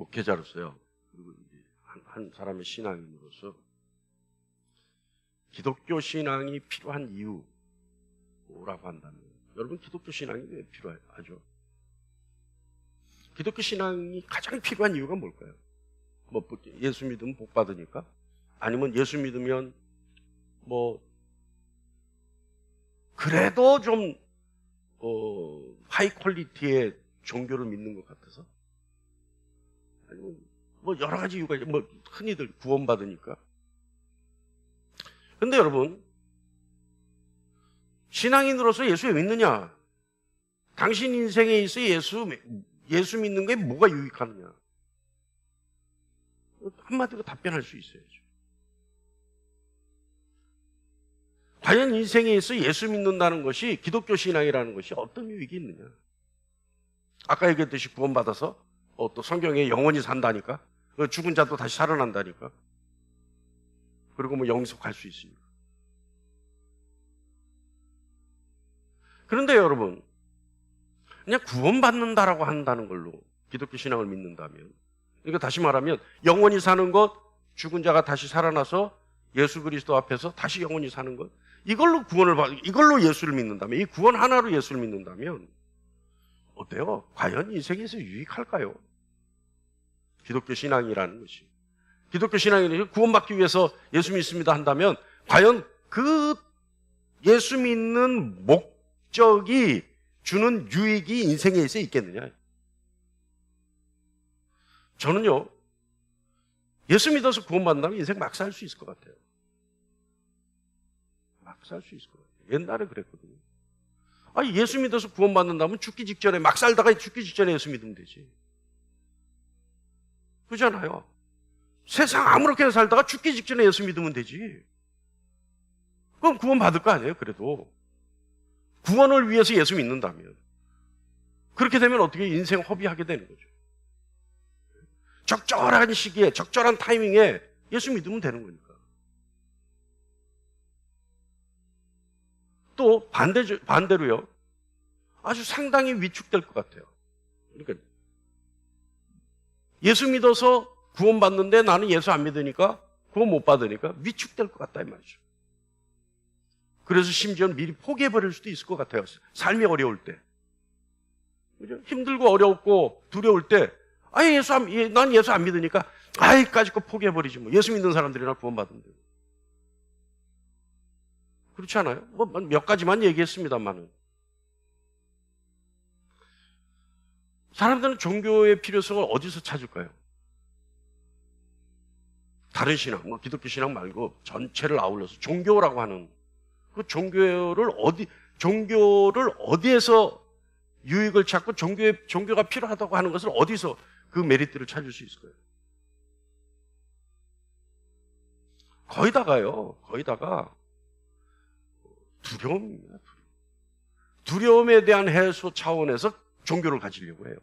목회자로서요, 그리고 한 사람의 신앙인으로서 기독교 신앙이 필요한 이유라고 한다면, 여러분 기독교 신앙이 왜 필요하죠? 기독교 신앙이 가장 필요한 이유가 뭘까요? 뭐 예수 믿으면 복 받으니까? 아니면 예수 믿으면 뭐 그래도 좀 하이 퀄리티의 종교를 믿는 것 같아서? 아니면 뭐 여러 가지 이유가 있죠. 뭐 흔히들 구원받으니까. 근데 여러분, 신앙인으로서 예수 왜 믿느냐? 당신 인생에 있어 예수 믿는 게 뭐가 유익하느냐? 한마디로 답변할 수 있어야죠. 과연 인생에 있어 예수 믿는다는 것이, 기독교 신앙이라는 것이 어떤 유익이 있느냐? 아까 얘기했듯이 구원받아서 또 성경에 영원히 산다니까? 죽은 자도 다시 살아난다니까? 그리고 뭐 영속할 수 있으니까. 그런데 여러분, 그냥 구원받는다라고 한다는 걸로 기독교 신앙을 믿는다면, 그러니까 다시 말하면 영원히 사는 것, 죽은 자가 다시 살아나서 예수 그리스도 앞에서 다시 영원히 사는 것, 이걸로 이걸로 예수를 믿는다면, 이 구원 하나로 예수를 믿는다면 어때요? 과연 인생에서 유익할까요? 기독교 신앙이라는 것이. 기독교 신앙이 구원받기 위해서 예수 믿습니다 한다면 과연 그 예수 믿는 목적이 주는 유익이 인생에 있어 있겠느냐? 저는요, 예수 믿어서 구원받는다면 인생 막 살 수 있을 것 같아요. 막 살 수 있을 것 같아요. 옛날에 그랬거든요. 아니, 예수 믿어서 구원받는다면 죽기 직전에, 막 살다가 죽기 직전에 예수 믿으면 되지. 그렇잖아요. 세상 아무렇게나 살다가 죽기 직전에 예수 믿으면 되지. 그럼 구원 받을 거 아니에요, 그래도. 구원을 위해서 예수 믿는다면. 그렇게 되면 어떻게 인생 허비하게 되는 거죠. 적절한 시기에, 적절한 타이밍에 예수 믿으면 되는 거니까. 또 반대로요, 아주 상당히 위축될 것 같아요. 그러니까 예수 믿어서 구원받는데 나는 예수 안 믿으니까, 구원 못 받으니까 위축될 것 같다 이 말이죠. 그래서 심지어 미리 포기해버릴 수도 있을 것 같아요. 삶이 어려울 때. 그죠? 힘들고 어렵고 두려울 때, 난 예수 안 믿으니까, 까짓 거 포기해버리지 뭐. 예수 믿는 사람들이나 구원받으면 돼요. 그렇지 않아요? 뭐 몇 가지만 얘기했습니다만은. 사람들은 종교의 필요성을 어디서 찾을까요? 다른 신앙, 뭐 기독교 신앙 말고 전체를 아울러서 종교라고 하는 그 종교를 어디에서 유익을 찾고 종교가 필요하다고 하는 것을 어디서 그 메리트를 찾을 수 있을까요? 거의 다가 두려움입니다. 두려움에 대한 해소 차원에서 종교를 가지려고 해요.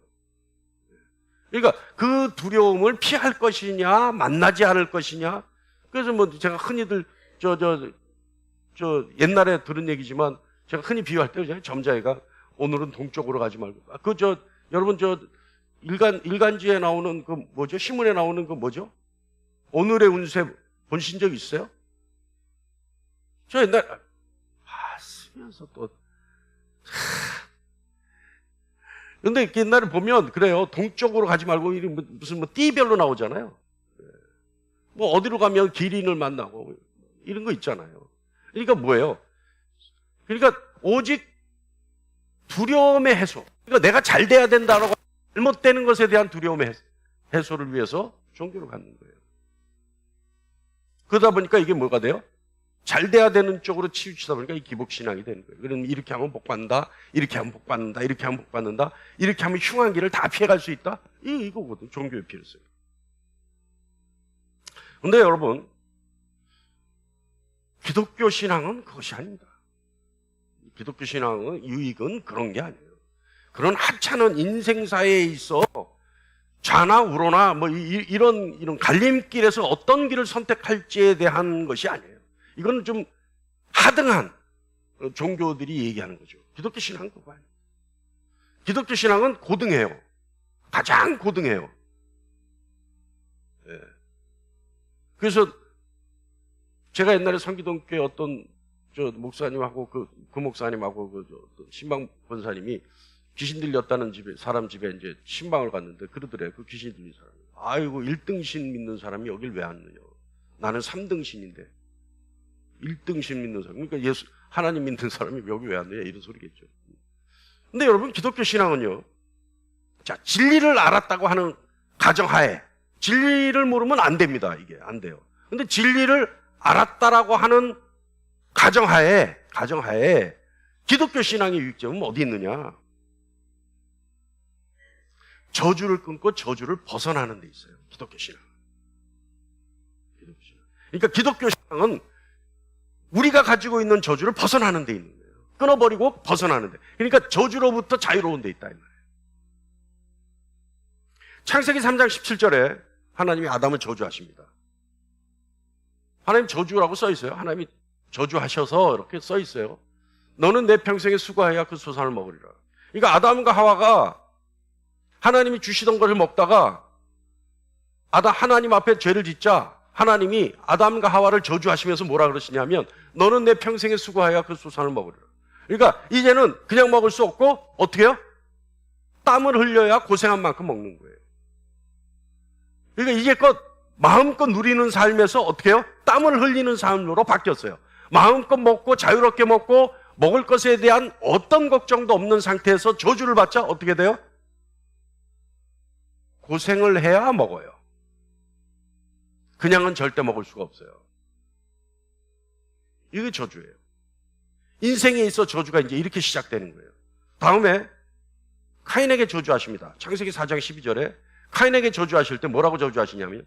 그러니까 그 두려움을 피할 것이냐, 만나지 않을 것이냐. 그래서 뭐 제가 흔히들 옛날에 들은 얘기지만 제가 흔히 비유할 때 점자애가 오늘은 동쪽으로 가지 말고, 여러분 일간지에 나오는 그 뭐죠? 신문에 나오는 그 뭐죠? 오늘의 운세 보신 적 있어요? 저 옛날에 쓰면서 또 근데 옛날에 보면 그래요. 동쪽으로 가지 말고 무슨 뭐 띠별로 나오잖아요. 뭐 어디로 가면 기린을 만나고 이런 거 있잖아요. 그러니까 뭐예요? 그러니까 오직 두려움의 해소. 그러니까 내가 잘 돼야 된다라고, 잘못되는 것에 대한 두려움의 해소를 위해서 종교를 갖는 거예요. 그러다 보니까 이게 뭐가 돼요? 잘 돼야 되는 쪽으로 치우치다 보니까 이 기복신앙이 되는 거예요. 그러면 이렇게 하면 복 받는다, 이렇게 하면 복 받는다, 이렇게 하면 복 받는다, 이렇게 하면 흉한 길을 다 피해갈 수 있다. 이거거든, 종교의 필요성. 그런데 여러분, 기독교 신앙은 그것이 아닙니다. 기독교 신앙의 유익은 그런 게 아니에요. 그런 하찮은 인생사에 있어 좌나 우로나 뭐 이런 갈림길에서 어떤 길을 선택할지에 대한 것이 아니에요. 이건 좀 하등한 종교들이 얘기하는 거죠. 기독교 신앙은 그거 아니에요. 기독교 신앙은 고등해요. 가장 고등해요. 그래서 제가 옛날에 성기동교회 어떤 목사님하고 그 목사님하고 신방 권사님이 귀신 들렸다는 사람 집에 이제 신방을 갔는데 그러더래요. 그 귀신 들린 사람이. 아이고 1등신 믿는 사람이 여길 왜 왔느냐. 나는 3등신인데 1등신 믿는 사람. 그러니까 하나님 믿는 사람이 여기 왜 왔느냐 이런 소리겠죠. 근데 여러분 기독교 신앙은요. 자, 진리를 알았다고 하는 가정하에 진리를 모르면 안 됩니다. 이게 안 돼요. 근데 진리를 알았다라고 하는 가정하에 기독교 신앙의 유익점은 어디 있느냐? 저주를 끊고 저주를 벗어나는 데 있어요. 기독교 신앙. 그러니까 기독교 신앙은 우리가 가지고 있는 저주를 벗어나는 데 있는 거예요. 끊어버리고 벗어나는 데. 그러니까 저주로부터 자유로운 데 있다. 이 말이에요. 창세기 3장 17절에 하나님이 아담을 저주하십니다. 하나님 저주라고 써 있어요. 하나님이 저주하셔서 이렇게 써 있어요. 너는 내 평생에 수고하여 그 소산을 먹으리라. 그러니까 아담과 하와가 하나님이 주시던 것을 먹다가 하나님 앞에 죄를 짓자 하나님이 아담과 하와를 저주하시면서 뭐라 그러시냐면 너는 내 평생에 수고하여 그 소산을 먹으리라. 그러니까 이제는 그냥 먹을 수 없고 어떻게 해요? 땀을 흘려야 고생한 만큼 먹는 거예요. 그러니까 이제껏 마음껏 누리는 삶에서 어떻게 해요? 땀을 흘리는 삶으로 바뀌었어요. 마음껏 먹고 자유롭게 먹고 먹을 것에 대한 어떤 걱정도 없는 상태에서 저주를 받자 어떻게 돼요? 고생을 해야 먹어요. 그냥은 절대 먹을 수가 없어요. 이게 저주예요. 인생에 있어 저주가 이제 이렇게 시작되는 거예요. 다음에 카인에게 저주하십니다. 창세기 4장 12절에 카인에게 저주하실 때 뭐라고 저주하시냐면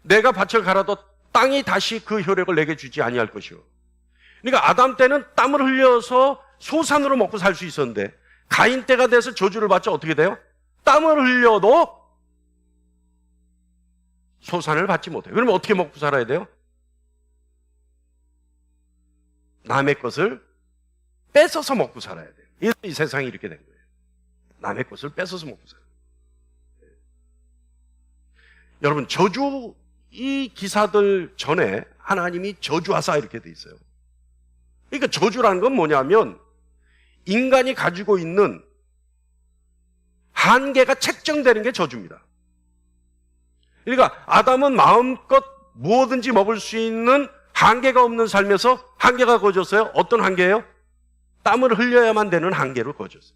내가 밭을 갈아도 땅이 다시 그 효력을 내게 주지 아니할 것이요. 그러니까 아담 때는 땀을 흘려서 소산으로 먹고 살 수 있었는데 가인 때가 돼서 저주를 받자 어떻게 돼요? 땀을 흘려도 소산을 받지 못해요. 그러면 어떻게 먹고 살아야 돼요? 남의 것을 뺏어서 먹고 살아야 돼요. 이 세상이 이렇게 된 거예요. 남의 것을 뺏어서 먹고 살아요. 여러분 저주 이 기사들 전에 하나님이 저주하사 이렇게 돼 있어요. 그러니까 저주라는 건 뭐냐면 인간이 가지고 있는 한계가 책정되는 게 저주입니다. 그러니까 아담은 마음껏 무엇든지 먹을 수 있는 한계가 없는 삶에서 한계가 거졌어요. 어떤 한계예요? 땀을 흘려야만 되는 한계를 거졌어요.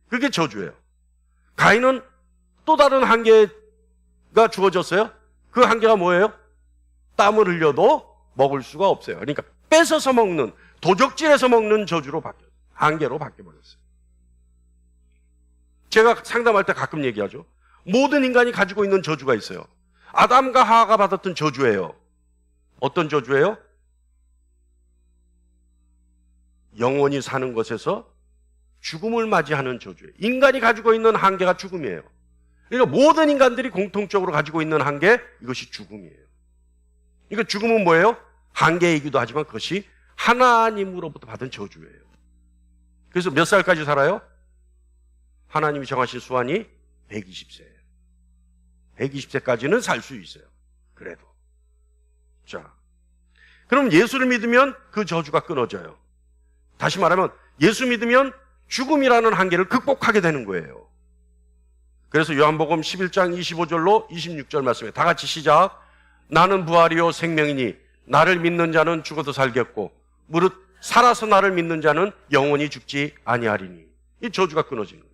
그게 저주예요. 가인은 또 다른 한계가 주어졌어요. 그 한계가 뭐예요? 땀을 흘려도 먹을 수가 없어요. 그러니까 뺏어서 먹는, 도적질해서 먹는 저주로 바뀌었어요. 한계로 바뀌어버렸어요. 제가 상담할 때 가끔 얘기하죠. 모든 인간이 가지고 있는 저주가 있어요. 아담과 하와가 받았던 저주예요. 어떤 저주예요? 영원히 사는 것에서 죽음을 맞이하는 저주예요. 인간이 가지고 있는 한계가 죽음이에요. 그러니까 모든 인간들이 공통적으로 가지고 있는 한계, 이것이 죽음이에요. 그러니까 죽음은 뭐예요? 한계이기도 하지만 그것이 하나님으로부터 받은 저주예요. 그래서 몇 살까지 살아요? 하나님이 정하신 수완이 120세예요. 120세까지는 살 수 있어요. 그래도. 자, 그럼 예수를 믿으면 그 저주가 끊어져요. 다시 말하면 예수 믿으면 죽음이라는 한계를 극복하게 되는 거예요. 그래서 요한복음 11장 25절로 26절 말씀에 다 같이 시작. 나는 부활이요 생명이니 나를 믿는 자는 죽어도 살겠고 무릇 살아서 나를 믿는 자는 영원히 죽지 아니하리니. 이 저주가 끊어지는 거예요.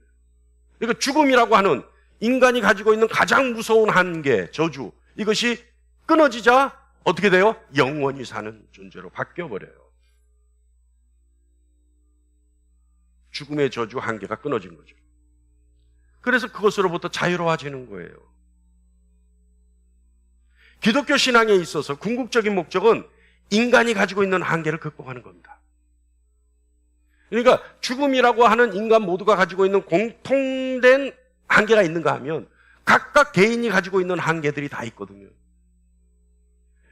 그러니까 죽음이라고 하는 인간이 가지고 있는 가장 무서운 한계, 저주, 이것이 끊어지자 어떻게 돼요? 영원히 사는 존재로 바뀌어버려요. 죽음의 저주 한계가 끊어진 거죠. 그래서 그것으로부터 자유로워지는 거예요. 기독교 신앙에 있어서 궁극적인 목적은 인간이 가지고 있는 한계를 극복하는 겁니다. 그러니까 죽음이라고 하는 인간 모두가 가지고 있는 공통된 한계가 있는가 하면 각각 개인이 가지고 있는 한계들이 다 있거든요.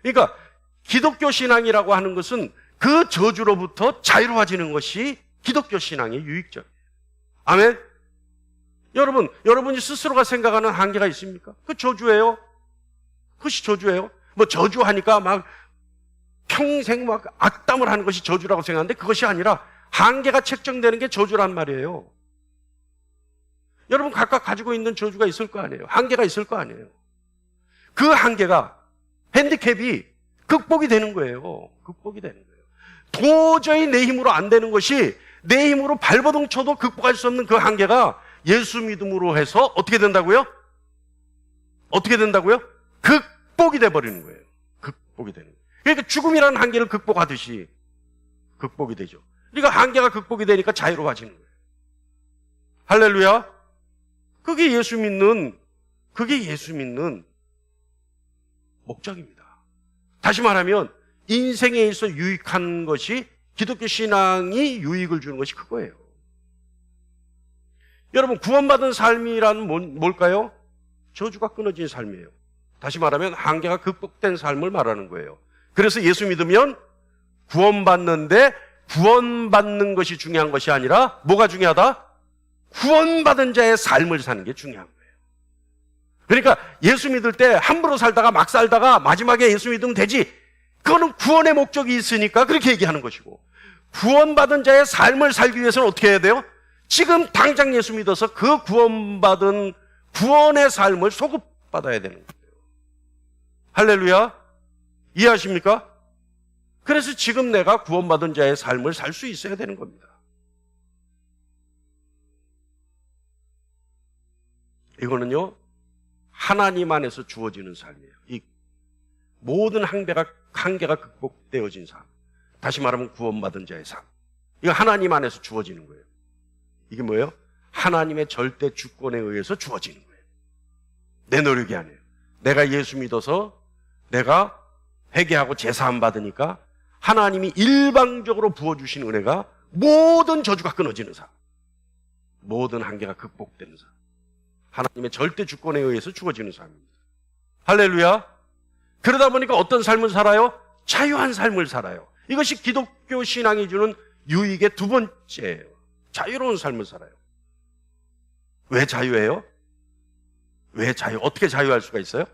그러니까 기독교 신앙이라고 하는 것은 그 저주로부터 자유로워지는 것이 기독교 신앙의 유익점이에요. 아멘? 여러분이 스스로가 생각하는 한계가 있습니까? 그 저주예요. 그것이 저주예요. 뭐 저주하니까 막 평생 막 악담을 하는 것이 저주라고 생각하는데 그것이 아니라 한계가 책정되는 게 저주란 말이에요. 여러분 각각 가지고 있는 저주가 있을 거 아니에요. 한계가 있을 거 아니에요. 그 한계가, 핸디캡이 극복이 되는 거예요. 극복이 되는 거예요. 도저히 내 힘으로 안 되는 것이 내 힘으로 발버둥 쳐도 극복할 수 없는 그 한계가 예수 믿음으로 해서 어떻게 된다고요? 어떻게 된다고요? 극복이 돼버리는 거예요. 극복이 되는 거예요. 그러니까 죽음이라는 한계를 극복하듯이 극복이 되죠. 그러니까 한계가 극복이 되니까 자유로워지는 거예요. 할렐루야. 그게 예수 믿는 목적입니다. 다시 말하면 인생에 있어 유익한 것이, 기독교 신앙이 유익을 주는 것이 그거예요. 여러분 구원받은 삶이란 뭘까요? 저주가 끊어진 삶이에요. 다시 말하면 한계가 극복된 삶을 말하는 거예요. 그래서 예수 믿으면 구원받는데 구원받는 것이 중요한 것이 아니라 뭐가 중요하다? 구원받은 자의 삶을 사는 게 중요한 거예요. 그러니까 예수 믿을 때 함부로 살다가 막 살다가 마지막에 예수 믿으면 되지, 그거는 구원의 목적이 있으니까 그렇게 얘기하는 것이고, 구원받은 자의 삶을 살기 위해서는 어떻게 해야 돼요? 지금 당장 예수 믿어서 그 구원받은 구원의 삶을 소급받아야 되는 거예요. 할렐루야. 이해하십니까? 그래서 지금 내가 구원받은 자의 삶을 살 수 있어야 되는 겁니다. 이거는요, 하나님 안에서 주어지는 삶이에요. 이 모든 한계가 극복되어진 삶. 다시 말하면 구원받은 자의 삶. 이거 하나님 안에서 주어지는 거예요. 이게 뭐예요? 하나님의 절대 주권에 의해서 주어지는 거예요. 내 노력이 아니에요. 내가 예수 믿어서 내가 회개하고 제사함 받으니까 하나님이 일방적으로 부어주신 은혜가 모든 저주가 끊어지는 삶, 모든 한계가 극복되는 삶, 하나님의 절대 주권에 의해서 주어지는 삶입니다. 할렐루야. 그러다 보니까 어떤 삶을 살아요? 자유한 삶을 살아요. 이것이 기독교 신앙이 주는 유익의 두 번째예요. 자유로운 삶을 살아요. 왜 자유해요? 왜 자유? 어떻게 자유할 수가 있어요?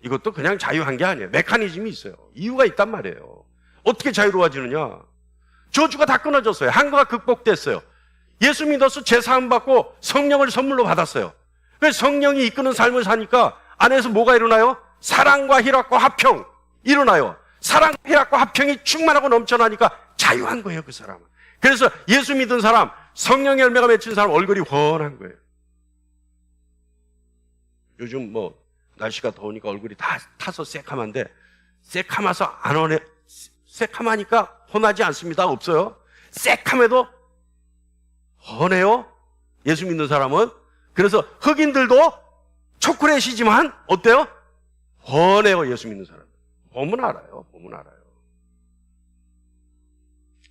이것도 그냥 자유한 게 아니에요. 메커니즘이 있어요. 이유가 있단 말이에요. 어떻게 자유로워지느냐? 저주가 다 끊어졌어요. 한계가 극복됐어요. 예수 믿어서 제사함 받고 성령을 선물로 받았어요. 그래서 성령이 이끄는 삶을 사니까 안에서 뭐가 일어나요? 사랑과 희락과 화평 일어나요. 사랑과 희락과 화평이 충만하고 넘쳐나니까 자유한 거예요, 그 사람은. 그래서 예수 믿은 사람, 성령의 열매가 맺힌 사람 얼굴이 훤한 거예요. 요즘 뭐 날씨가 더우니까 얼굴이 다 타서 새카만데, 새카마서 안 훤해, 새카마니까 훤하지 않습니다. 없어요. 새카매도 훤해요, 예수 믿는 사람은. 그래서 흑인들도 초콜릿이지만 어때요? 훤해요, 예수 믿는 사람. 보면 알아요. 보면 알아요.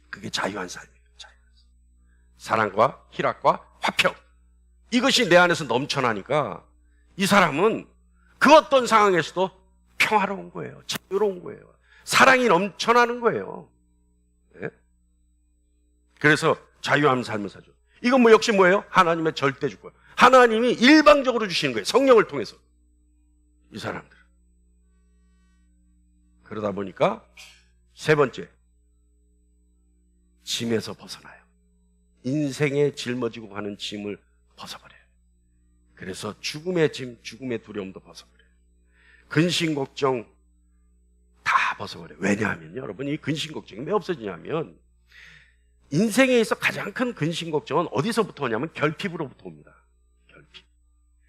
그게 자유한 삶이에요. 자유한 삶. 사랑과 희락과 화평, 이것이 내 안에서 넘쳐나니까 이 사람은 그 어떤 상황에서도 평화로운 거예요. 자유로운 거예요. 사랑이 넘쳐나는 거예요. 네? 그래서 자유한 삶을 사죠. 이건 뭐 역시 뭐예요? 하나님의 절대 주권. 하나님이 일방적으로 주시는 거예요. 성령을 통해서. 이 사람들. 그러다 보니까 세 번째, 짐에서 벗어나요. 인생에 짊어지고 가는 짐을 벗어버려요. 그래서 죽음의 짐, 죽음의 두려움도 벗어버려요. 근심 걱정 다 벗어버려요. 왜냐하면 여러분, 이 근심 걱정이 왜 없어지냐면, 인생에 있어 가장 큰 근심 걱정은 어디서부터 오냐면 결핍으로부터 옵니다. 결핍.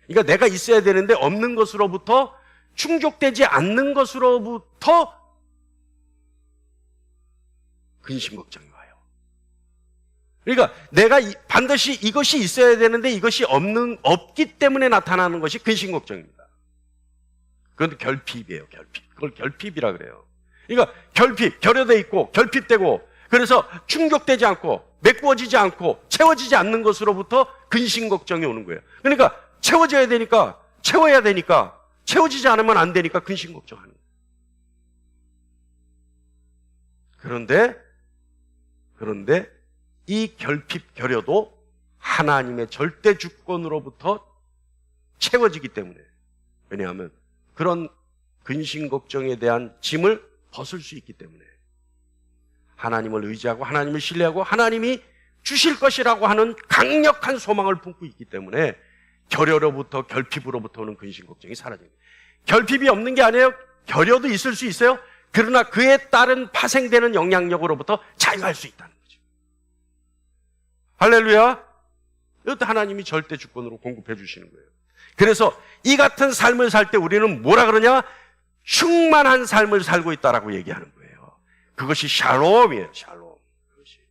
그러니까 내가 있어야 되는데 없는 것으로부터, 충족되지 않는 것으로부터 근심 걱정이 와요. 그러니까 내가 반드시 이것이 있어야 되는데 이것이 없기 때문에 나타나는 것이 근심 걱정입니다. 그건 결핍이에요. 결핍. 그걸 결핍이라 그래요. 그러니까 결핍, 결여돼 있고 결핍되고, 그래서 충족되지 않고 메꾸어지지 않고 채워지지 않는 것으로부터 근심 걱정이 오는 거예요. 그러니까 채워져야 되니까, 채워야 되니까, 채워지지 않으면 안 되니까 근심 걱정하는 거예요. 그런데 이 결핍, 결여도 하나님의 절대 주권으로부터 채워지기 때문에. 왜냐하면 그런 근심 걱정에 대한 짐을 벗을 수 있기 때문에 하나님을 의지하고 하나님을 신뢰하고 하나님이 주실 것이라고 하는 강력한 소망을 품고 있기 때문에 결여로부터 결핍으로부터 오는 근심 걱정이 사라집니다. 결핍이 없는 게 아니에요. 결여도 있을 수 있어요. 그러나 그에 따른 파생되는 영향력으로부터 자유할 수 있다는 거죠. 할렐루야. 이것도 하나님이 절대 주권으로 공급해 주시는 거예요. 그래서 이 같은 삶을 살 때 우리는 뭐라 그러냐? 충만한 삶을 살고 있다라고 얘기하는 거예요. 그것이 샬롬이에요. 샬롬. 그것이.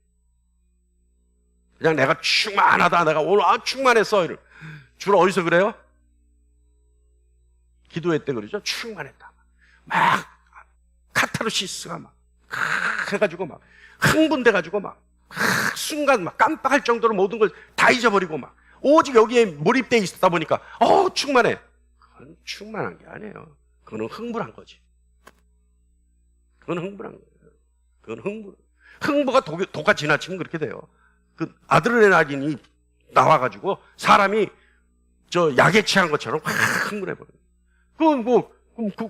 그냥 내가 충만하다. 내가 오늘 충만했어. 주로 어디서 그래요? 기도회 때 그러죠. 충만했다. 막 카타르시스가 막 해가지고 막 흥분돼가지고 막 순간 막 깜빡할 정도로 모든 걸 다 잊어버리고 막 오직 여기에 몰입돼 있다 보니까 충만해. 그건 충만한 게 아니에요. 그거는 흥분한 거지. 그건 흥분한 거예요. 그건 흥부가 독가 지나치면 그렇게 돼요. 그 아드레날린이 나와가지고 사람이 저 약에 취한 것처럼 확 흥분해버려요. 그건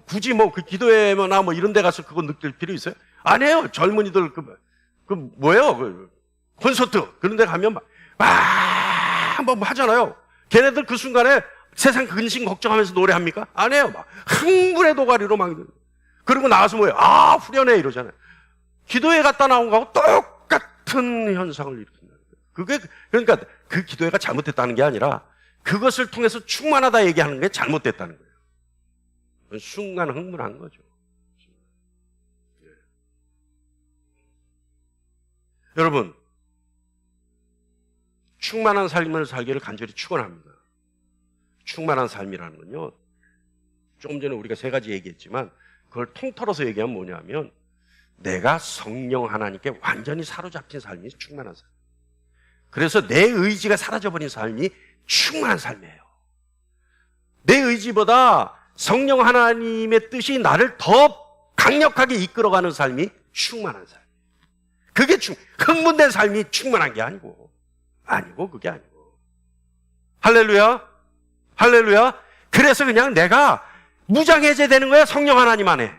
굳이 그 기도회나 이런 데 가서 그거 느낄 필요 있어요? 아니에요. 젊은이들 뭐예요? 콘서트 그런 데 가면 막 한번 하잖아요. 걔네들 그 순간에 세상 근심 걱정하면서 노래합니까? 아니에요. 막 흥분의 도가리로 막 그리고 나와서 뭐예요? 후련해 이러잖아요. 기도회 갔다 나온 거하고 똑같은 현상을 일으킨다. 그게 그러니까 그 기도회가 잘못됐다는 게 아니라 그것을 통해서 충만하다 얘기하는 게 잘못됐다는 거예요. 순간 흥분한 거죠. 네. 여러분, 충만한 삶을 살기를 간절히 축원합니다. 충만한 삶이라는 건요, 조금 전에 우리가 3가지 얘기했지만 그걸 통틀어서 얘기하면 뭐냐면 내가 성령 하나님께 완전히 사로잡힌 삶이 충만한 삶. 그래서 내 의지가 사라져버린 삶이 충만한 삶이에요. 내 의지보다 성령 하나님의 뜻이 나를 더 강력하게 이끌어가는 삶이 충만한 삶. 그게 흥분된 삶이 충만한 게 아니고 그게 아니고. 할렐루야. 할렐루야. 그래서 그냥 내가 무장해제되는 거야. 성령 하나님 안에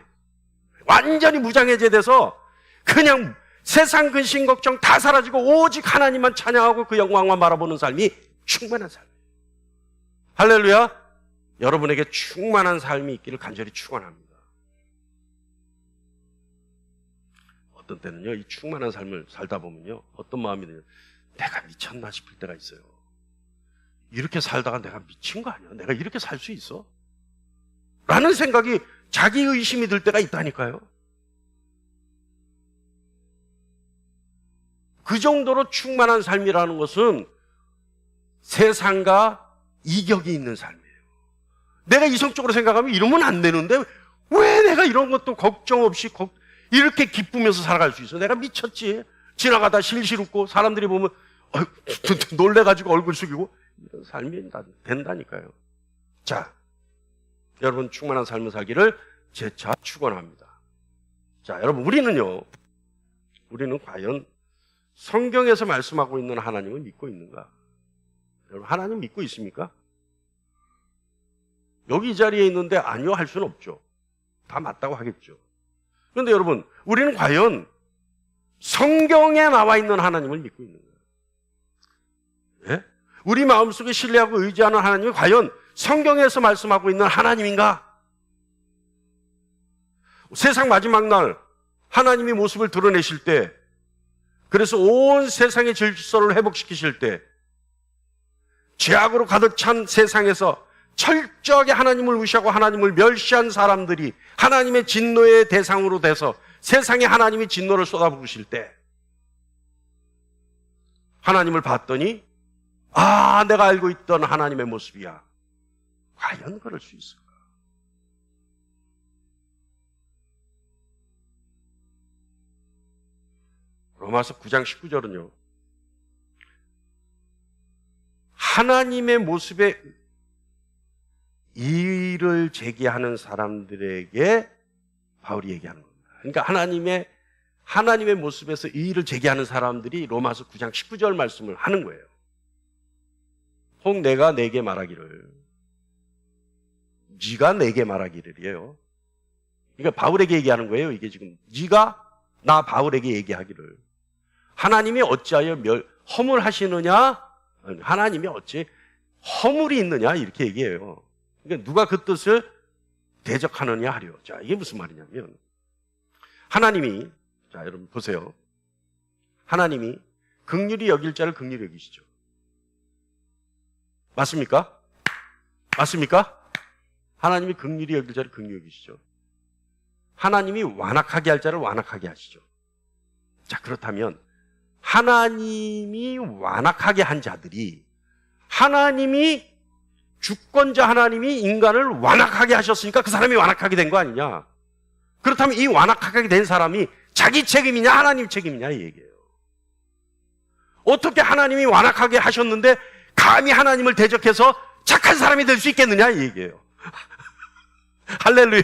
완전히 무장해제돼서 그냥 세상 근심 걱정 다 사라지고 오직 하나님만 찬양하고 그 영광만 바라보는 삶이 충만한 삶이에요. 할렐루야. 여러분에게 충만한 삶이 있기를 간절히 축원합니다. 어떤 때는요, 이 충만한 삶을 살다 보면요, 어떤 마음이 드냐면 내가 미쳤나 싶을 때가 있어요. 이렇게 살다가 내가 미친 거 아니야? 내가 이렇게 살 수 있어? 라는 생각이 자기 의심이 들 때가 있다니까요. 그 정도로 충만한 삶이라는 것은 세상과 이격이 있는 삶이에요. 내가 이성적으로 생각하면 이러면 안 되는데 왜 내가 이런 것도 걱정 없이 이렇게 기쁘면서 살아갈 수 있어? 내가 미쳤지. 지나가다 실실 웃고 사람들이 보면 놀래가지고 얼굴 숙이고 이런 삶이 된다니까요. 자, 여러분 충만한 삶을 살기를 재차 축원합니다. 자, 여러분 우리는 과연 성경에서 말씀하고 있는 하나님을 믿고 있는가? 여러분 하나님 믿고 있습니까? 여기 이 자리에 있는데 아니요 할 수는 없죠. 다 맞다고 하겠죠. 그런데 여러분 우리는 과연 성경에 나와 있는 하나님을 믿고 있는가? 예? 우리 마음속에 신뢰하고 의지하는 하나님이 과연 성경에서 말씀하고 있는 하나님인가? 세상 마지막 날 하나님이 모습을 드러내실 때, 그래서 온 세상의 질서를 회복시키실 때, 죄악으로 가득 찬 세상에서 철저하게 하나님을 무시하고 하나님을 멸시한 사람들이 하나님의 진노의 대상으로 돼서 세상에 하나님이 진노를 쏟아부으실 때 하나님을 봤더니 내가 알고 있던 하나님의 모습이야. 과연 그럴 수 있을까? 로마서 9장 19절은요. 하나님의 모습에 이의를 제기하는 사람들에게 바울이 얘기하는 겁니다. 그러니까 하나님의 모습에서 이의를 제기하는 사람들이 로마서 9장 19절 말씀을 하는 거예요. 혹 내가 내게 말하기를, 네가 내게 말하기를이에요. 그러니까 바울에게 얘기하는 거예요. 이게 지금 네가 나 바울에게 얘기하기를 하나님이 어찌하여 허물 하시느냐? 하나님이 어찌 허물이 있느냐? 이렇게 얘기해요. 그러니까 누가 그 뜻을 대적하느냐 하려. 자, 이게 무슨 말이냐면 하나님이, 자, 여러분 보세요. 하나님이 긍휼히 여길 자를 긍휼히 여기시죠. 맞습니까? 맞습니까? 하나님이 긍휼히 여길 자를 긍휼히 여기시죠. 하나님이 완악하게 할 자를 완악하게 하시죠. 자, 그렇다면 하나님이 완악하게 한 자들이 하나님이 주권자 하나님이 인간을 완악하게 하셨으니까 그 사람이 완악하게 된 거 아니냐? 그렇다면 이 완악하게 된 사람이 자기 책임이냐 하나님 책임이냐 이 얘기예요. 어떻게 하나님이 완악하게 하셨는데 감히 하나님을 대적해서 착한 사람이 될 수 있겠느냐 이 얘기예요. 할렐루야.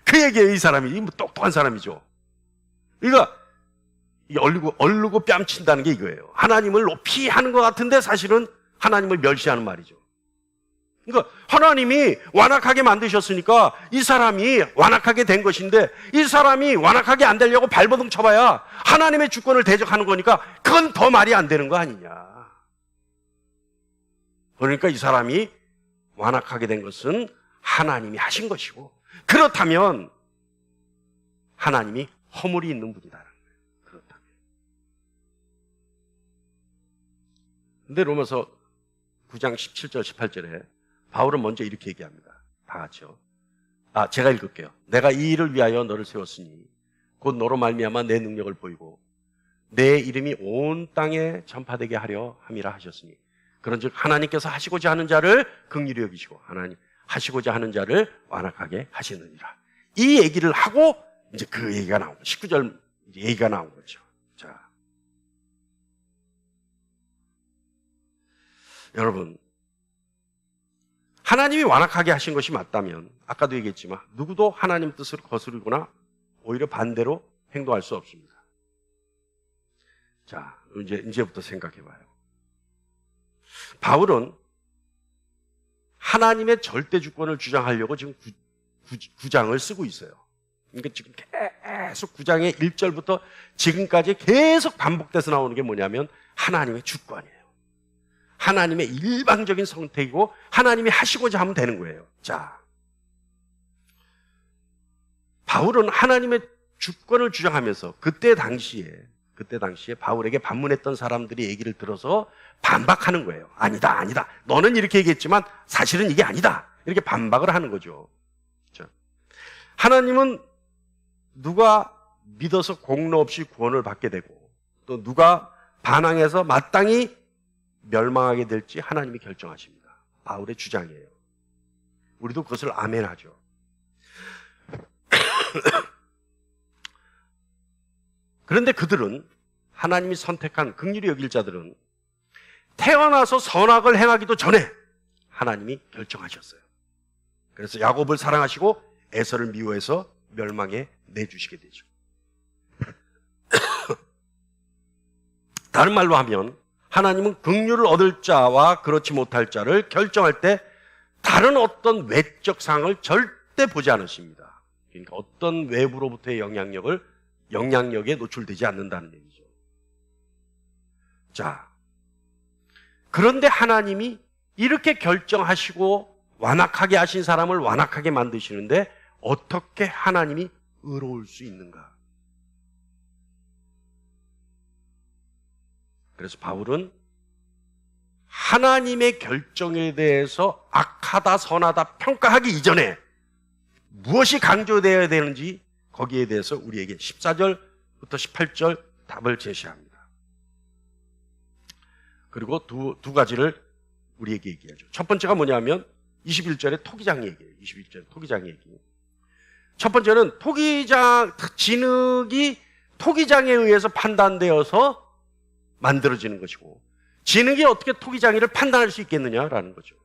그 얘기예요. 이 사람이 똑똑한 사람이죠. 그러니까 얼르고 뺨친다는 게 이거예요. 하나님을 높이 하는 것 같은데 사실은 하나님을 멸시하는 말이죠. 그러니까 하나님이 완악하게 만드셨으니까 이 사람이 완악하게 된 것인데 이 사람이 완악하게 안 되려고 발버둥 쳐봐야 하나님의 주권을 대적하는 거니까 그건 더 말이 안 되는 거 아니냐. 그러니까 이 사람이 완악하게 된 것은 하나님이 하신 것이고 그렇다면 하나님이 허물이 있는 분이다라는 거예요. 그렇다면. 근데 로마서 9장 17절 18절에 바울은 먼저 이렇게 얘기합니다. 다 같이요. 제가 읽을게요. 내가 이 일을 위하여 너를 세웠으니 곧 너로 말미암아 내 능력을 보이고 내 이름이 온 땅에 전파되게 하려 함이라 하셨으니 그런즉 하나님께서 하시고자 하는 자를 긍휼히 여기시고 하나님 하시고자 하는 자를 완악하게 하시느니라. 이 얘기를 하고 이제 그 얘기가 나온 거죠. 19절 얘기가 나온 거죠. 자, 여러분 하나님이 완악하게 하신 것이 맞다면 아까도 얘기했지만 누구도 하나님 뜻을 거스르거나 오히려 반대로 행동할 수 없습니다. 자, 이제부터 생각해봐요. 바울은 하나님의 절대 주권을 주장하려고 지금 9장을 쓰고 있어요. 그러니까 지금 계속 9장의 1절부터 지금까지 계속 반복돼서 나오는 게 뭐냐면 하나님의 주권이에요. 하나님의 일방적인 선택이고 하나님이 하시고자 하면 되는 거예요. 자, 바울은 하나님의 주권을 주장하면서 그때 당시에 바울에게 반문했던 사람들이 얘기를 들어서 반박하는 거예요. 아니다. 너는 이렇게 얘기했지만 사실은 이게 아니다. 이렇게 반박을 하는 거죠. 자, 하나님은 누가 믿어서 공로 없이 구원을 받게 되고 또 누가 반항해서 마땅히 멸망하게 될지 하나님이 결정하십니다. 바울의 주장이에요. 우리도 그것을 아멘하죠. 그런데 그들은 하나님이 선택한 긍휼히 여길 자들은 태어나서 선악을 행하기도 전에 하나님이 결정하셨어요. 그래서 야곱을 사랑하시고 에서를 미워해서 멸망에 내주시게 되죠. 다른 말로 하면 하나님은 긍휼을 얻을 자와 그렇지 못할 자를 결정할 때 다른 어떤 외적 상을 절대 보지 않으십니다. 그러니까 어떤 외부로부터의 영향력에 노출되지 않는다는 얘기죠. 자, 그런데 하나님이 이렇게 결정하시고 완악하게 하신 사람을 완악하게 만드시는데 어떻게 하나님이 의로울 수 있는가? 그래서 바울은 하나님의 결정에 대해서 악하다 선하다 평가하기 이전에 무엇이 강조되어야 되는지 거기에 대해서 우리에게 14절부터 18절 답을 제시합니다. 그리고 두 가지를 우리에게 얘기하죠. 첫 번째가 뭐냐면 21절의 토기장 얘기예요. 21절 토기장 얘기. 첫 번째는 진흙이 토기장에 의해서 판단되어서 만들어지는 것이고 진흙이 어떻게 토기장이를 판단할 수 있겠느냐라는 거죠.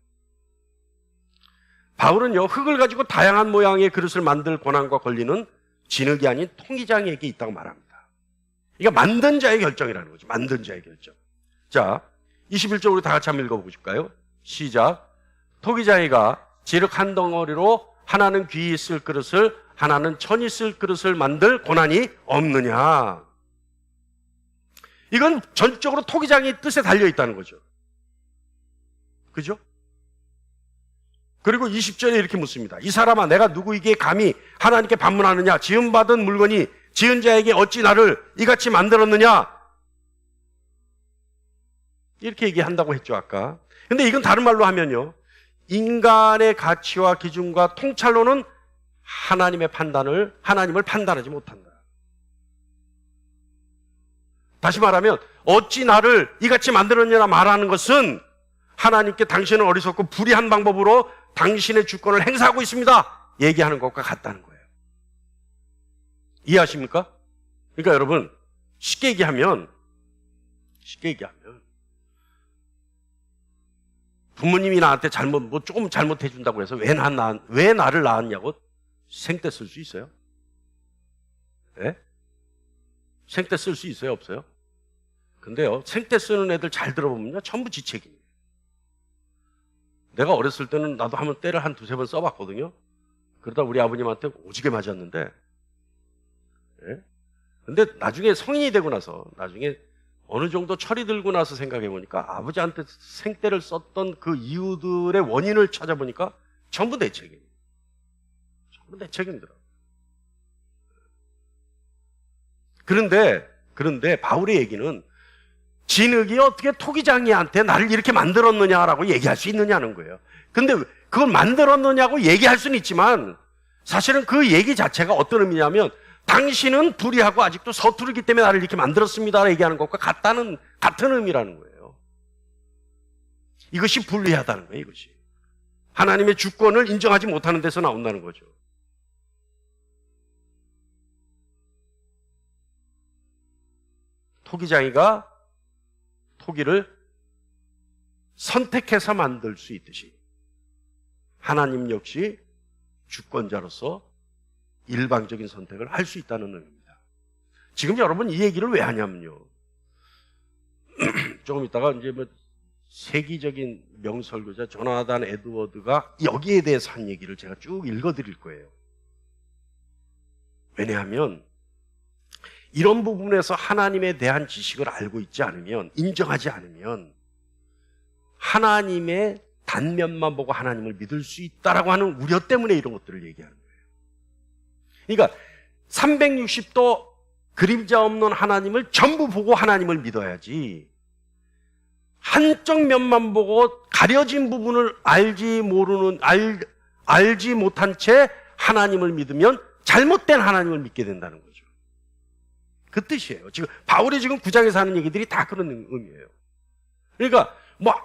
바울은요, 흙을 가지고 다양한 모양의 그릇을 만들 권한과 권리는 진흙이 아닌 토기장에게 있다고 말합니다. 이게 만든 자의 결정이라는 거죠. 만든 자의 결정. 자, 21절 우리 다 같이 한번 읽어보실까요? 시작. 토기장이가 진흙 한 덩어리로 하나는 귀히 쓸 그릇을 하나는 천이 쓸 그릇을 만들 고난이 없느냐. 이건 전적으로 토기장의 뜻에 달려 있다는 거죠. 그죠? 그리고 20절에 이렇게 묻습니다. 이 사람아, 내가 누구에게 감히 하나님께 반문하느냐? 지음받은 물건이 지은 자에게 어찌 나를 이같이 만들었느냐? 이렇게 얘기한다고 했죠, 아까. 근데 이건 다른 말로 하면요, 인간의 가치와 기준과 통찰로는 하나님을 판단하지 못한다. 다시 말하면 어찌 나를 이같이 만들었느냐 말하는 것은 하나님께 당신은 어리석고 불의한 방법으로 당신의 주권을 행사하고 있습니다, 얘기하는 것과 같다는 거예요. 이해하십니까? 그러니까 여러분, 쉽게 얘기하면 부모님이 나한테 조금 잘못해 준다고 해서 왜 나를 낳았냐고 생떼 쓸 수 있어요? 네? 생떼 쓸 수 있어요, 없어요? 근데요, 생떼 쓰는 애들 잘 들어보면요, 전부 지책이에요. 내가 어렸을 때는 나도 한번 때를 한 두세 번 써봤거든요. 그러다 우리 아버님한테 오지게 맞았는데, 네? 근데 나중에 성인이 되고 나서, 나중에 어느 정도 철이 들고 나서 생각해 보니까 아버지한테 생떼를 썼던 그 이유들의 원인을 찾아보니까 전부 내 책임이에요. 전부 내 책임이더라고요. 그런데 바울의 얘기는 진흙이 어떻게 토기장이한테 나를 이렇게 만들었느냐라고 얘기할 수 있느냐는 거예요. 근데 그걸 만들었느냐고 얘기할 수는 있지만 사실은 그 얘기 자체가 어떤 의미냐면 당신은 불의하고 아직도 서투르기 때문에 나를 이렇게 만들었습니다 얘기하는 것과 같은 의미라는 거예요. 이것이 불리하다는 거예요. 이것이 하나님의 주권을 인정하지 못하는 데서 나온다는 거죠. 토기장이가 토기를 선택해서 만들 수 있듯이 하나님 역시 주권자로서 일방적인 선택을 할 수 있다는 의미입니다. 지금 여러분 이 얘기를 왜 하냐면요, 조금 있다가 이제 세계적인 명설교자 조나단 에드워드가 여기에 대해서 한 얘기를 제가 쭉 읽어드릴 거예요. 왜냐하면 이런 부분에서 하나님에 대한 지식을 알고 있지 않으면, 인정하지 않으면 하나님의 단면만 보고 하나님을 믿을 수 있다라고 하는 우려 때문에 이런 것들을 얘기하는 거예요. 그러니까 360도 그림자 없는 하나님을 전부 보고 하나님을 믿어야지, 한쪽 면만 보고 가려진 부분을 알지 못한 채 하나님을 믿으면 잘못된 하나님을 믿게 된다는 거죠. 그 뜻이에요. 지금 바울이 지금 9장에서 하는 얘기들이 다 그런 의미예요. 그러니까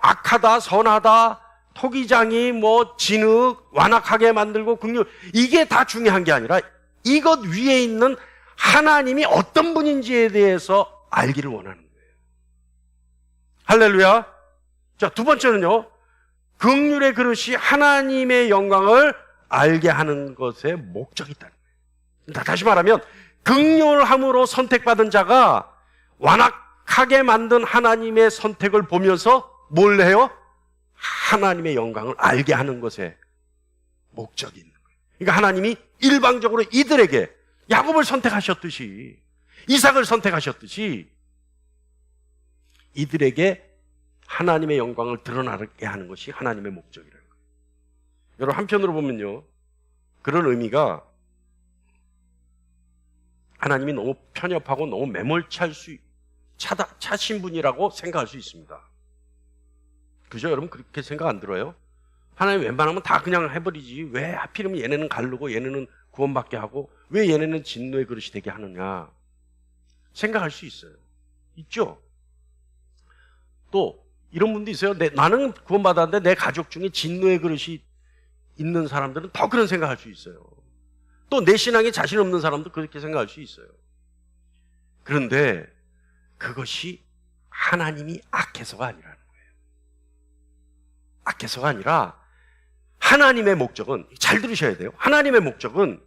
악하다, 선하다, 토기장이 진흙, 완악하게 만들고 긍휼, 이게 다 중요한 게 아니라 이것 위에 있는 하나님이 어떤 분인지에 대해서 알기를 원하는 거예요. 할렐루야. 자, 두 번째는요, 긍휼의 그릇이 하나님의 영광을 알게 하는 것에 목적이 있다는 거예요. 다시 말하면 긍휼함으로 선택받은 자가 완악하게 만든 하나님의 선택을 보면서 뭘 해요? 하나님의 영광을 알게 하는 것에 목적이 있는 거예요. 그러니까 하나님이 일방적으로 이들에게 야곱을 선택하셨듯이, 이삭을 선택하셨듯이 이들에게 하나님의 영광을 드러나게 하는 것이 하나님의 목적이라는 거예요. 여러분, 한편으로 보면요, 그런 의미가 하나님이 너무 편협하고 너무 차신 분이라고 생각할 수 있습니다. 그죠? 여러분, 그렇게 생각 안 들어요? 하나님 웬만하면 다 그냥 해버리지, 왜 하필이면 얘네는 가르고 얘네는 구원받게 하고 왜 얘네는 진노의 그릇이 되게 하느냐 생각할 수 있어요. 있죠? 또 이런 분도 있어요. 나는 구원받았는데 내 가족 중에 진노의 그릇이 있는 사람들은 더 그런 생각할 수 있어요. 또 내 신앙에 자신 없는 사람도 그렇게 생각할 수 있어요. 그런데 그것이 하나님이 악해서가 아니라는 거예요. 악해서가 아니라 하나님의 목적은, 잘 들으셔야 돼요, 하나님의 목적은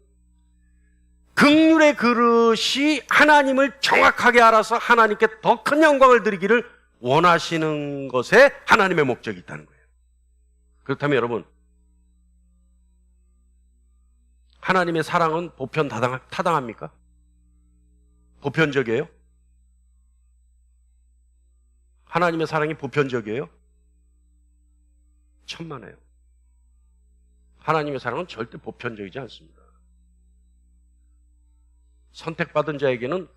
긍휼의 그릇이 하나님을 정확하게 알아서 하나님께 더 큰 영광을 드리기를 원하시는 것에 하나님의 목적이 있다는 거예요. 그렇다면 여러분, 하나님의 사랑은 보편 타당합니까? 보편적이에요? 하나님의 사랑이 보편적이에요? 천만에요. 하나님의 사랑은 절대 보편적이지 않습니다. 선택받은 자에게는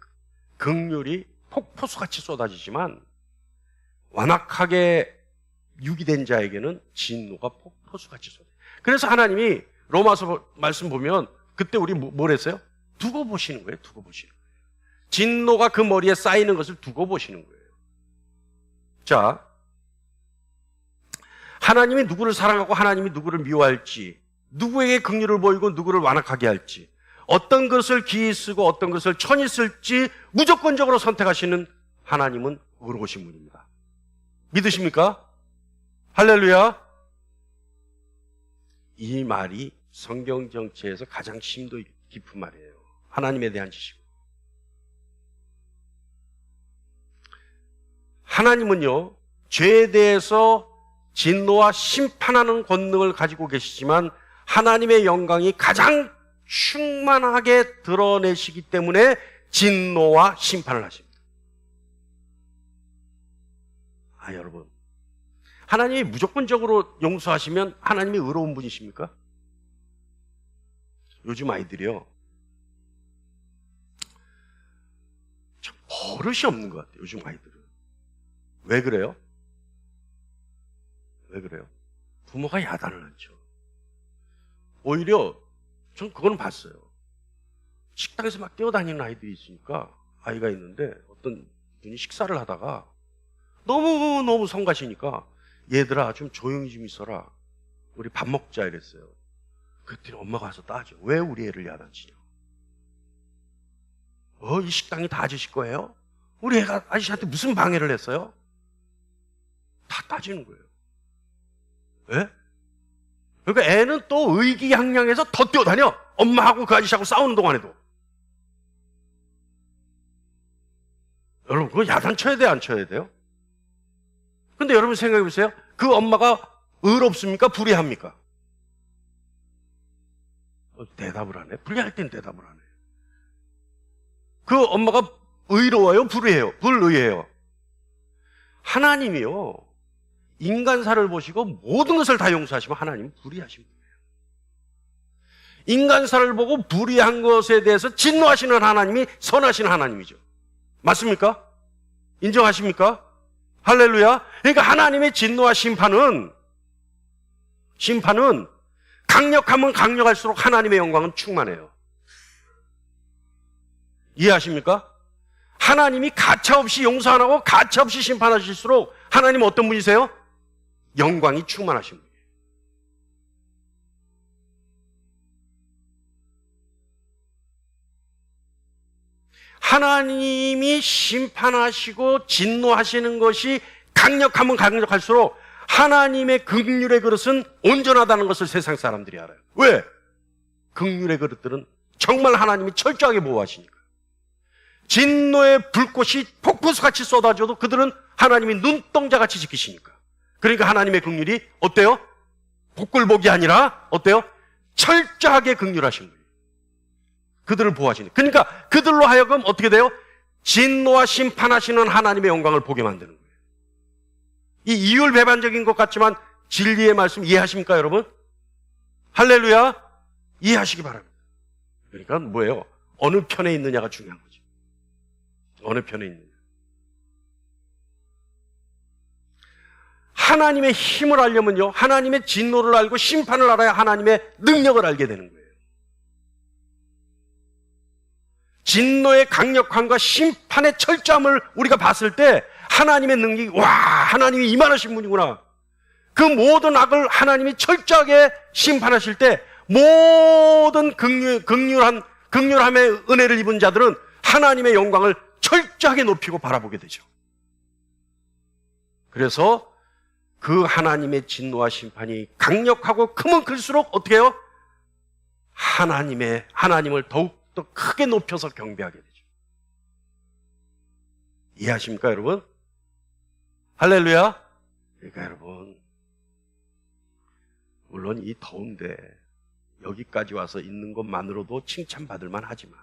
긍휼이 폭포수같이 쏟아지지만 완악하게 유기된 자에게는 진노가 폭포수같이 쏟아져요. 그래서 하나님이 로마서 말씀 보면 그때 우리 뭘 했어요? 두고 보시는 거예요. 두고 보시는 거예요. 진노가 그 머리에 쌓이는 것을 두고 보시는 거예요. 자, 하나님이 누구를 사랑하고 하나님이 누구를 미워할지, 누구에게 긍휼을 보이고 누구를 완악하게 할지, 어떤 것을 기이 쓰고 어떤 것을 천히 쓸지 무조건적으로 선택하시는 하나님은 의로우신 분입니다. 믿으십니까? 할렐루야. 이 말이 성경 정체에서 가장 심도 깊은 말이에요. 하나님에 대한 지식. 하나님은요, 죄에 대해서 진노와 심판하는 권능을 가지고 계시지만 하나님의 영광이 가장 충만하게 드러내시기 때문에 진노와 심판을 하십니다. 여러분, 하나님이 무조건적으로 용서하시면 하나님이 의로운 분이십니까? 요즘 아이들이요, 참 버릇이 없는 것 같아요. 요즘 아이들은. 왜 그래요? 왜 그래요? 부모가 야단을 하죠. 오히려 전 그거는 봤어요. 식당에서 막 뛰어다니는 아이들이 있으니까, 아이가 있는데 어떤 분이 식사를 하다가 너무 성가시니까 얘들아 좀 조용히 좀 있어라, 우리 밥 먹자 이랬어요. 그랬더니 엄마가 와서 따져. 왜 우리 애를 야단치냐? 이 식당이 다 아저씨 거예요? 우리 애가 아저씨한테 무슨 방해를 했어요? 다 따지는 거예요. 왜? 그러니까 애는 또 의기양양해서 더 뛰어다녀. 엄마하고 그 아저씨하고 싸우는 동안에도. 여러분, 그거 야단쳐야 돼요? 안 쳐야 돼요? 근데 여러분 생각해 보세요. 그 엄마가 의롭습니까? 불의합니까? 대답을 안 해. 불의할 땐 대답을 안 해. 그 엄마가 의로워요? 불의해요? 불의해요? 하나님이요, 인간사를 보시고 모든 것을 다 용서하시면 하나님은 불의하신 분이에요. 인간사를 보고 불의한 것에 대해서 진노하시는 하나님이 선하신 하나님이죠. 맞습니까? 인정하십니까? 할렐루야. 그러니까 하나님의 진노와 심판은 강력하면 강력할수록 하나님의 영광은 충만해요. 이해하십니까? 하나님이 가차없이 용서 안 하고 가차없이 심판하실수록 하나님은 어떤 분이세요? 영광이 충만하신 분이에요. 하나님이 심판하시고 진노하시는 것이 강력하면 강력할수록 하나님의 긍휼의 그릇은 온전하다는 것을 세상 사람들이 알아요. 왜? 긍휼의 그릇들은 정말 하나님이 철저하게 보호하시니까. 진노의 불꽃이 폭포수같이 쏟아져도 그들은 하나님이 눈동자같이 지키시니까. 그러니까 하나님의 긍휼이 어때요? 복골복이 아니라 어때요? 철저하게 긍휼하신 거예요. 그들을 보호하시니까. 그러니까 그들로 하여금 어떻게 돼요? 진노와 심판하시는 하나님의 영광을 보게 만드는 거예요. 이 이율배반적인 것 같지만 진리의 말씀 이해하십니까, 여러분? 할렐루야. 이해하시기 바랍니다. 그러니까 뭐예요? 어느 편에 있느냐가 중요한 거죠. 어느 편에 있느냐. 하나님의 힘을 알려면요, 하나님의 진노를 알고 심판을 알아야 하나님의 능력을 알게 되는 거예요. 진노의 강력함과 심판의 철저함을 우리가 봤을 때 하나님의 능력이, 와, 하나님이 이만하신 분이구나. 그 모든 악을 하나님이 철저하게 심판하실 때 모든 긍휼함의 은혜를 입은 자들은 하나님의 영광을 철저하게 높이고 바라보게 되죠. 그래서 그 하나님의 진노와 심판이 강력하고 크면 클수록 어떻게 해요? 하나님을 더욱더 크게 높여서 경배하게 되죠. 이해하십니까, 여러분? 할렐루야. 그러니까 여러분, 물론 이 더운데 여기까지 와서 있는 것만으로도 칭찬받을 만하지만,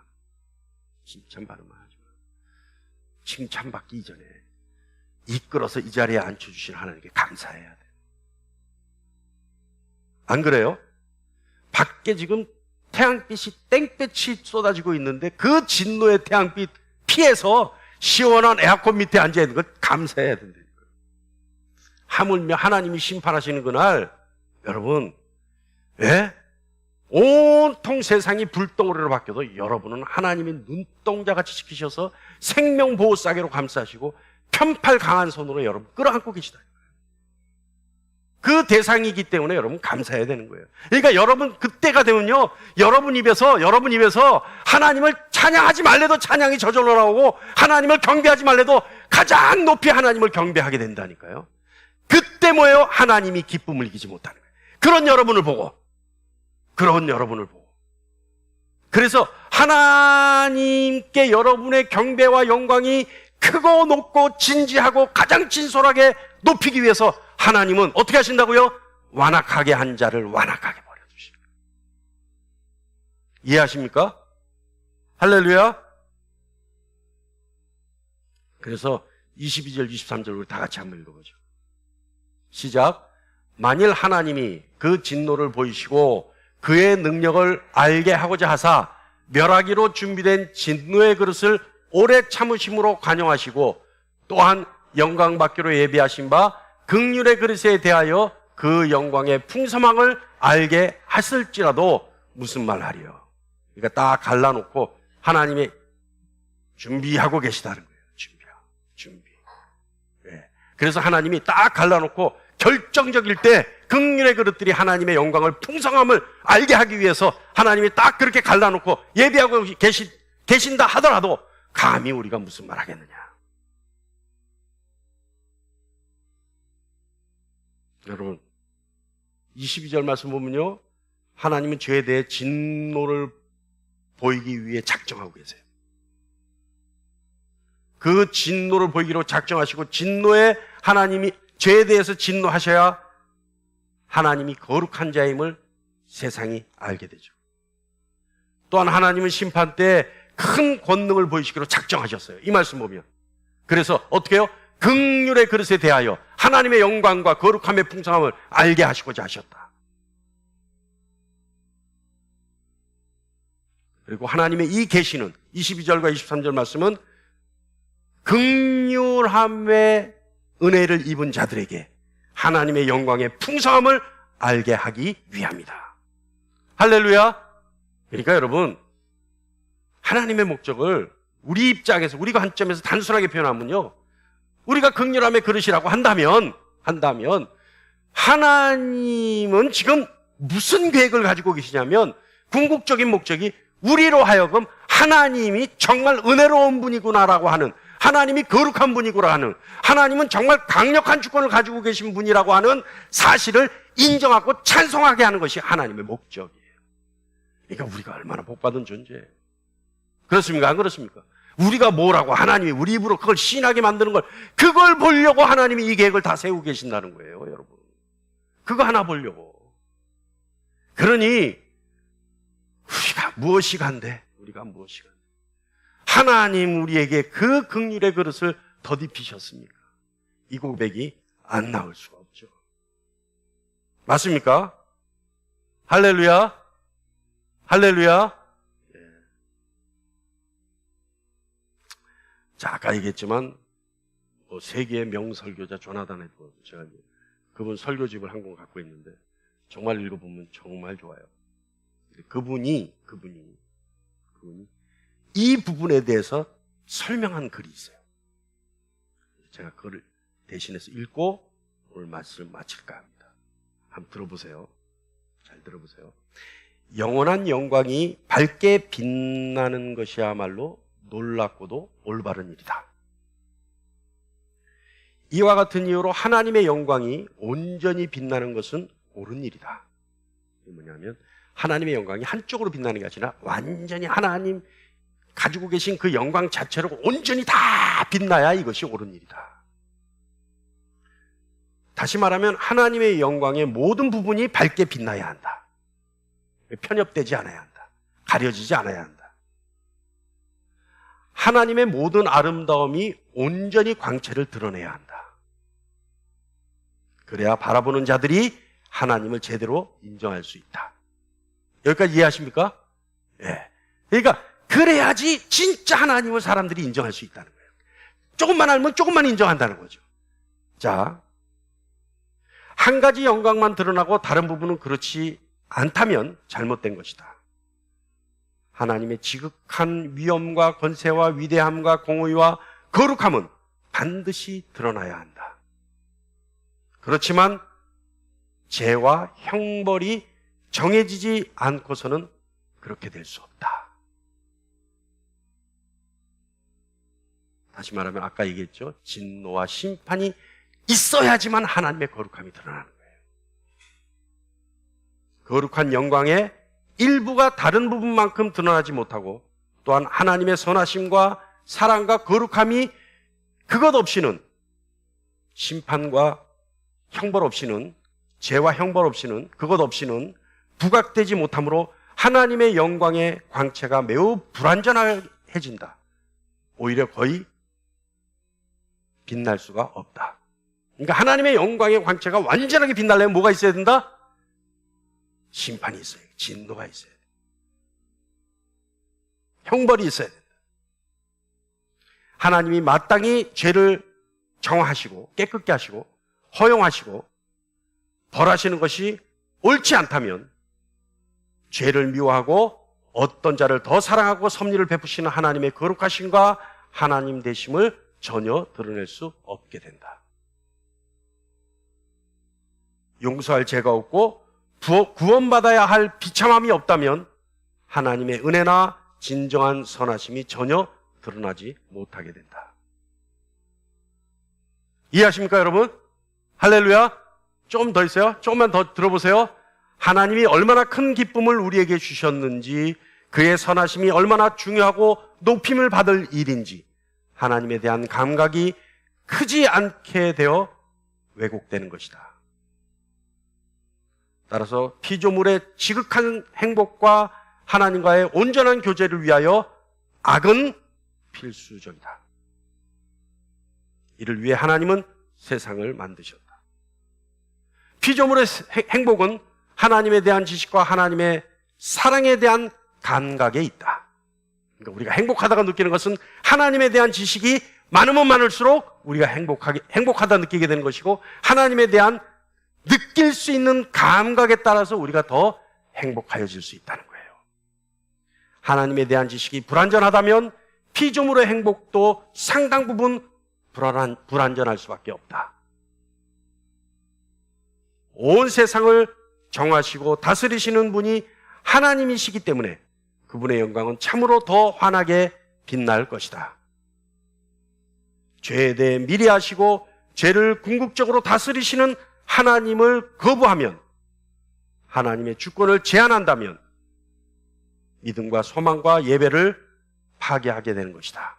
칭찬받기 이전에 이끌어서 이 자리에 앉혀주신 하나님께 감사해야 돼요. 안 그래요? 밖에 지금 태양빛이 땡볕이 쏟아지고 있는데 그 진노의 태양빛 피해서 시원한 에어컨 밑에 앉아있는 것 감사해야 된다니까요. 하물며 하나님이 심판하시는 그날, 여러분, 온통 세상이 불덩어리로 바뀌어도 여러분은 하나님의 눈동자같이 지키셔서 생명보호싸개로 감싸시고 편팔 강한 손으로 여러분 끌어안고 계시다. 그 대상이기 때문에 여러분 감사해야 되는 거예요. 그러니까 여러분 그때가 되면요, 여러분 입에서 하나님을 찬양하지 말래도 찬양이 저절로 나오고 하나님을 경배하지 말래도 가장 높이 하나님을 경배하게 된다니까요. 그때 뭐예요? 하나님이 기쁨을 이기지 못하는 거예요. 그런 여러분을 보고 그래서 하나님께 여러분의 경배와 영광이 크고 높고 진지하고 가장 진솔하게 높이기 위해서 하나님은 어떻게 하신다고요? 완악하게 한 자를 완악하게 버려두십니다. 이해하십니까? 할렐루야. 그래서 22절 23절 우리 다 같이 한번 읽어보죠. 시작. 만일 하나님이 그 진노를 보이시고 그의 능력을 알게 하고자 하사 멸하기로 준비된 진노의 그릇을 오래 참으심으로 관용하시고 또한 영광 받기로 예비하신 바 긍휼의 그릇에 대하여 그 영광의 풍성함을 알게 하실지라도 무슨 말 하리요. 그러니까 딱 갈라놓고 하나님이 준비하고 계시다는 거예요. 준비. 네. 그래서 하나님이 딱 갈라놓고 결정적일 때 긍휼의 그릇들이 하나님의 영광을 풍성함을 알게 하기 위해서 하나님이 딱 그렇게 갈라놓고 예비하고 계신다 하더라도 감히 우리가 무슨 말 하겠느냐. 여러분 22절 말씀 보면요, 하나님은 죄에 대해 진노를 보이기 위해 작정하고 계세요. 그 진노를 보이기로 작정하시고 진노에 하나님이 죄에 대해서 진노하셔야 하나님이 거룩한 자임을 세상이 알게 되죠. 또한 하나님은 심판 때 큰 권능을 보이시기로 작정하셨어요. 이 말씀 보면. 그래서 어떻게 해요? 긍휼의 그릇에 대하여 하나님의 영광과 거룩함의 풍성함을 알게 하시고자 하셨다. 그리고 하나님의 이 계시는 22절과 23절 말씀은 긍휼함의 은혜를 입은 자들에게 하나님의 영광의 풍성함을 알게 하기 위함이다. 할렐루야. 그러니까 여러분, 하나님의 목적을 우리 입장에서, 우리 관점에서 단순하게 표현하면요, 우리가 긍휼함의 그릇이라고 한다면 하나님은 지금 무슨 계획을 가지고 계시냐면 궁극적인 목적이 우리로 하여금 하나님이 정말 은혜로운 분이구나라고 하는, 하나님이 거룩한 분이구나 하는, 하나님은 정말 강력한 주권을 가지고 계신 분이라고 하는 사실을 인정하고 찬송하게 하는 것이 하나님의 목적이에요. 그러니까 우리가 얼마나 복받은 존재예요. 그렇습니까? 안 그렇습니까? 우리가 뭐라고 하나님이 우리 입으로 그걸 시인하게 만드는 걸, 그걸 보려고 하나님이 이 계획을 다 세우고 계신다는 거예요, 여러분. 그거 하나 보려고. 그러니 우리가 무엇이 간대? 하나님 우리에게 그 긍휼의 그릇을 더디피셨습니까? 이 고백이 안 나올 수가 없죠. 맞습니까? 할렐루야. 자, 아까 얘기했지만 세계의 명설교자 조나단 에드워즈, 제가 그분 설교집을 한 권 갖고 있는데 정말 읽어보면 정말 좋아요. 그분이 이 부분에 대해서 설명한 글이 있어요. 제가 그걸 대신해서 읽고 오늘 말씀을 마칠까 합니다. 한번 들어보세요. 잘 들어보세요. 영원한 영광이 밝게 빛나는 것이야말로 놀랍고도 올바른 일이다. 이와 같은 이유로 하나님의 영광이 온전히 빛나는 것은 옳은 일이다. 이게 뭐냐면 하나님의 영광이 한쪽으로 빛나는 게 아니라 완전히 하나님 가지고 계신 그 영광 자체로 온전히 다 빛나야 이것이 옳은 일이다. 다시 말하면 하나님의 영광의 모든 부분이 밝게 빛나야 한다. 편협되지 않아야 한다. 가려지지 않아야 한다. 하나님의 모든 아름다움이 온전히 광채를 드러내야 한다. 그래야 바라보는 자들이 하나님을 제대로 인정할 수 있다. 여기까지 이해하십니까? 예. 그러니까 그래야지 진짜 하나님을 사람들이 인정할 수 있다는 거예요. 조금만 알면 조금만 인정한다는 거죠. 자, 한 가지 영광만 드러나고 다른 부분은 그렇지 않다면 잘못된 것이다. 하나님의 지극한 위엄과 권세와 위대함과 공의와 거룩함은 반드시 드러나야 한다. 그렇지만 죄와 형벌이 정해지지 않고서는 그렇게 될 수 없다. 다시 말하면 아까 얘기했죠. 진노와 심판이 있어야지만 하나님의 거룩함이 드러나는 거예요. 거룩한 영광의 일부가 다른 부분만큼 드러나지 못하고 또한 하나님의 선하심과 사랑과 거룩함이 그것 없이는 심판과 형벌 없이는 죄와 형벌 없이는 그것 없이는 부각되지 못하므로 하나님의 영광의 광채가 매우 불완전해진다. 오히려 거의 빛날 수가 없다. 그러니까 하나님의 영광의 광채가 완전하게 빛나려면 뭐가 있어야 된다? 심판이 있어야 돼. 진노가 있어야 돼. 형벌이 있어야 된다. 하나님이 마땅히 죄를 정하시고 깨끗게 하시고 허용하시고 벌하시는 것이 옳지 않다면 죄를 미워하고 어떤 자를 더 사랑하고 섭리를 베푸시는 하나님의 거룩하심과 하나님 되심을 전혀 드러낼 수 없게 된다. 용서할 죄가 없고 구원받아야 할 비참함이 없다면 하나님의 은혜나 진정한 선하심이 전혀 드러나지 못하게 된다. 이해하십니까, 여러분? 할렐루야. 조금 더 있어요. 조금만 더 들어보세요. 하나님이 얼마나 큰 기쁨을 우리에게 주셨는지, 그의 선하심이 얼마나 중요하고 높임을 받을 일인지 하나님에 대한 감각이 크지 않게 되어 왜곡되는 것이다. 따라서 피조물의 지극한 행복과 하나님과의 온전한 교제를 위하여 악은 필수적이다. 이를 위해 하나님은 세상을 만드셨다. 피조물의 행복은 하나님에 대한 지식과 하나님의 사랑에 대한 감각에 있다. 그러니까 우리가 행복하다가 느끼는 것은 하나님에 대한 지식이 많으면 많을수록 우리가 행복하다 느끼게 되는 것이고, 하나님에 대한 느낄 수 있는 감각에 따라서 우리가 더 행복하여질 수 있다는 거예요. 하나님에 대한 지식이 불완전하다면 피조물의 행복도 상당 부분 불완전할 수밖에 없다. 온 세상을 정하시고 다스리시는 분이 하나님이시기 때문에 그분의 영광은 참으로 더 환하게 빛날 것이다. 죄에 대해 미리 아시고 죄를 궁극적으로 다스리시는 하나님을 거부하면, 하나님의 주권을 제한한다면 믿음과 소망과 예배를 파괴하게 되는 것이다.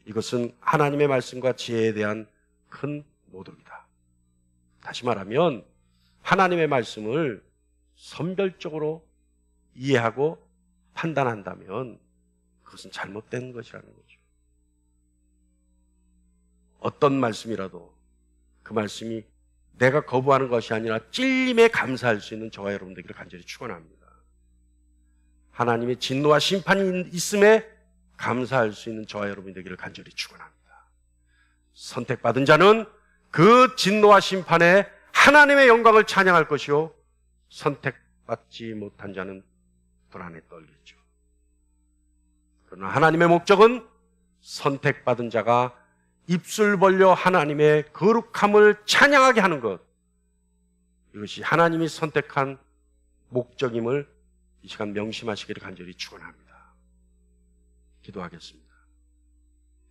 이것은 하나님의 말씀과 지혜에 대한 큰 모독이다. 다시 말하면 하나님의 말씀을 선별적으로 이해하고 판단한다면 그것은 잘못된 것이라는 거죠. 어떤 말씀이라도 그 말씀이 내가 거부하는 것이 아니라 찔림에 감사할 수 있는 저와 여러분 되기를 간절히 축원합니다. 하나님의 진노와 심판이 있음에 감사할 수 있는 저와 여러분 되기를 간절히 축원합니다. 선택받은 자는 그 진노와 심판에 하나님의 영광을 찬양할 것이요, 선택받지 못한 자는 불안에 떨겠죠. 그러나 하나님의 목적은 선택받은 자가 입술 벌려 하나님의 거룩함을 찬양하게 하는 것, 이것이 하나님이 선택한 목적임을 이 시간 명심하시기를 간절히 축원합니다. 기도하겠습니다.